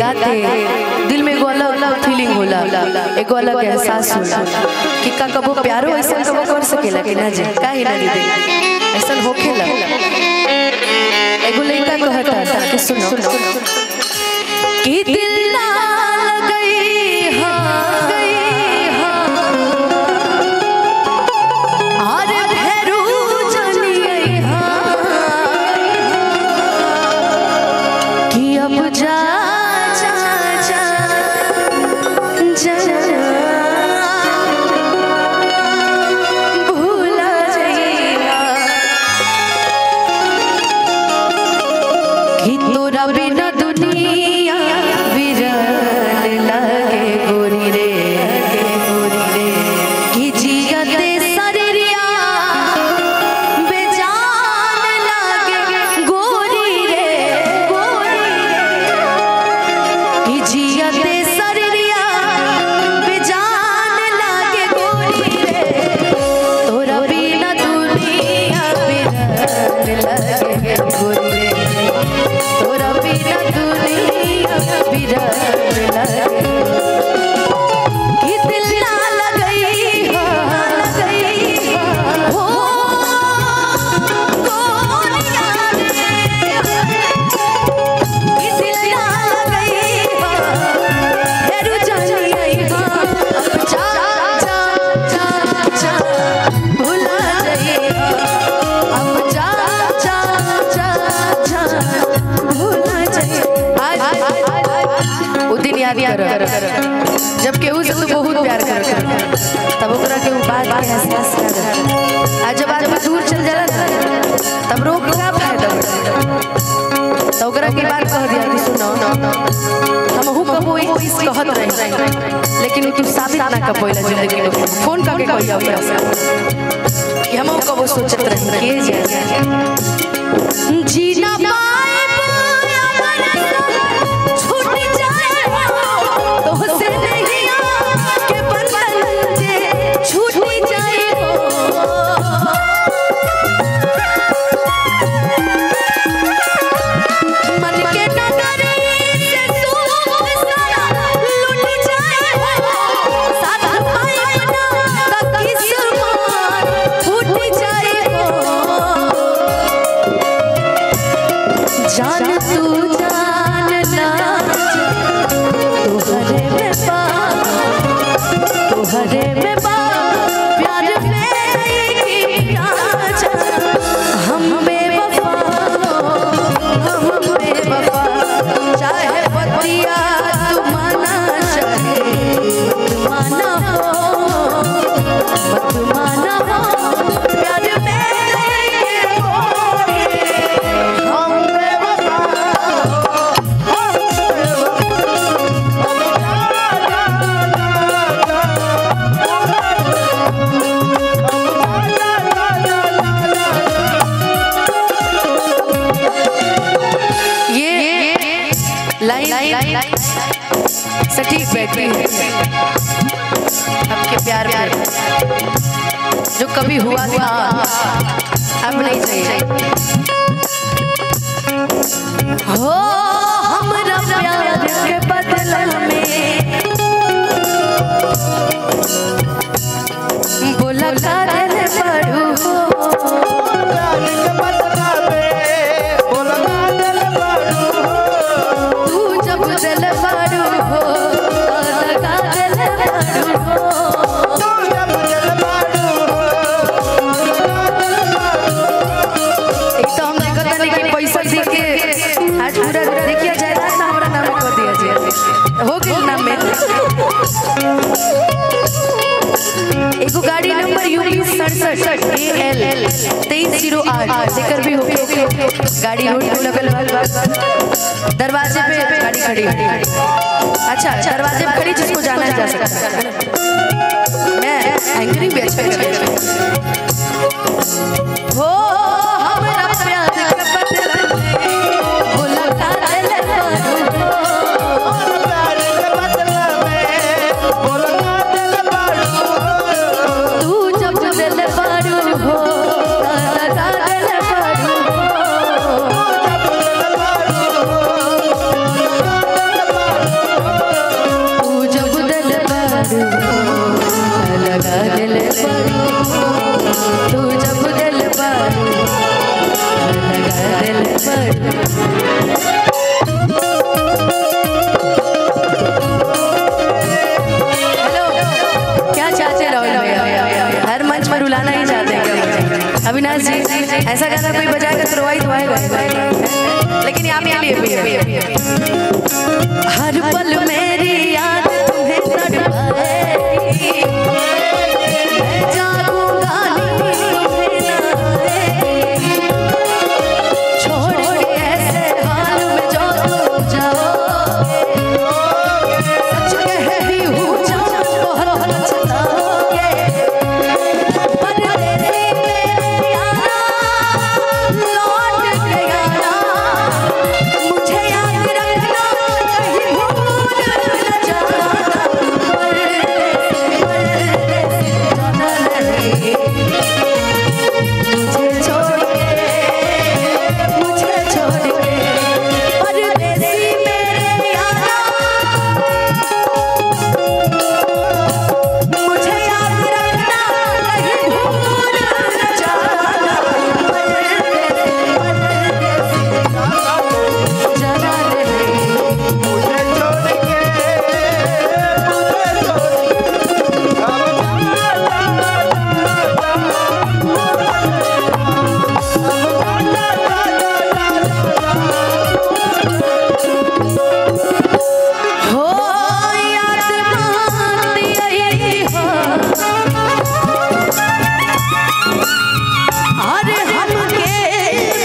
गाते दिल में एगो अलग फीलिंग होला, एगो अलग एहसास होला कि का कबो प्यारो ऐसा कबो कर सकेला कि ना जे काहे ना दे ऐसा होखेला। एगो लड़का कहता था कि सुनो कि दिल ना गई हाँ गई हाँ और भैरू जनिए हाँ कि अब जा जा जा जा भूला जाइएगा कि तोरा बिना दुनिया विरल लगे गोरी रे कि जियते शरीरिया बेजान लगे गोरी रे कि जियते शरीरिया बेजान लगे गोरी रे तोरा बिना दुनिया विरल लगे गोरी रे तोरा बिना दुनिया विरल लगे कि दिल ना लगई हो गोरिया रे कि दिल ना लगई हो फेरू जाई हो जा जा जा जा भुला जाई अब जा जा जा जा भूला जाए। आज वो दिन याद कर जब केहू से तू बहुत प्यार कर तब ओकरा के बात के एहसास कर। आज जब आदमी दूर चल जाला तब रोक का फायदा तो ओकरा के बात कह दिया कि सुनो हम हु कबो एक चीज कहत रही लेकिन तू साबित ना कर पाइला जिंदगी में फोन करके कहिया कि हम कबो सोचत रही के जे जीना पाए छूट जाए तो से नहीं के बंधन जे छूट जाए मन के नगरी से सूख सारा लूट जाए साथ पाए ना तो किस्मत फूट जाए जान तू जानना तुहरे में प्यार में हम बेवफा चाहे बतिया तू माना चाहे माना हो प्यार में सटीक बैठी है आपके प्यार में जो कभी हुआ था अब नहीं चाहिए हो हमरा प्यार के बदला में बोला काजल पढ़ू तू जब दिल पढ़ू हो पैसा दे के आज पूरा देखिए जायदाद ना हमारा नाम कर दिया जाए हो गया नाम में एगो गाड़ी नंबर यूपी 67 AL 2308 जेकर भी होके गाड़ी रोड पे लगल दरवाजे पे गाड़ी खड़ी है। अच्छा दरवाजे पे खड़ी जिसको जाना जा सकता है। मैं एंकरिंग भी अच्छा हो हमरा प्यार के बदला में बोला काजल तू जब दिल पारू हो अविनाश जी ऐसा गाना कोई बजाएगा तो रोवाई तो आएगा, लेकिन आप लिए भी है। हर पल मेरी याद तुम्हें तड़पाएगी, मैं जागूंगा नहीं तुम्हें नाएगी, छोड़ के ऐसे हाल में जो तुम जाओगे, सच कहती हूँ जान बहुत पछताओगे। परदेसी मेरे यारा लौट के आना, मुझे याद रखना कहीं भूल न जाना। परदेसी जाना नहीं, मुझे छोड़ के परदेसी मेरे यारा, मुझे याद रखना कहीं भूल न जाना। जाना हो याद मांगती आई हो, अरे हमके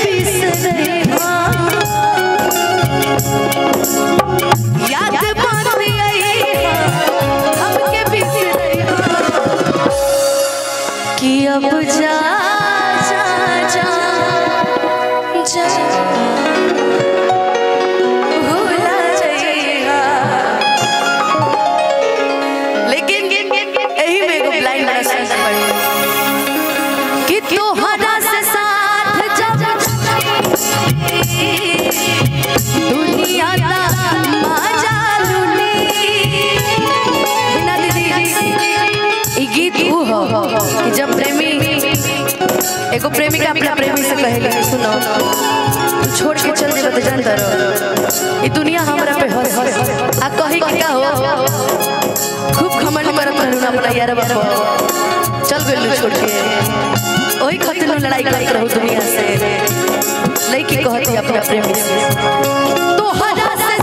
बिसरे हो, याद मांगती आई हो, हमके बिसरे हो, कि अब जा जा जा जा भूला जाएगा। लेकिन यही में एगो ब्लाइंड कि तोहरा से साथ जब दुनिया दा मजा लूनी। हिना दीदी ई गीत ऊ हो कि जब प्रेमी एगो प्रेमिका अपना प्रेमी से कहेली सुनो तू छोड़ के चल जेबे तो जानता रहो ई दुनिया हमरा पे हंस आ कही कि का हो खूब घमंड करत रहू ना अपना यार बाप चल गेलू छोड़ के ओही खातिर लड़ाई करत रहू दुनिया से। लड़की कहती अपना प्रेमी से तोहरा से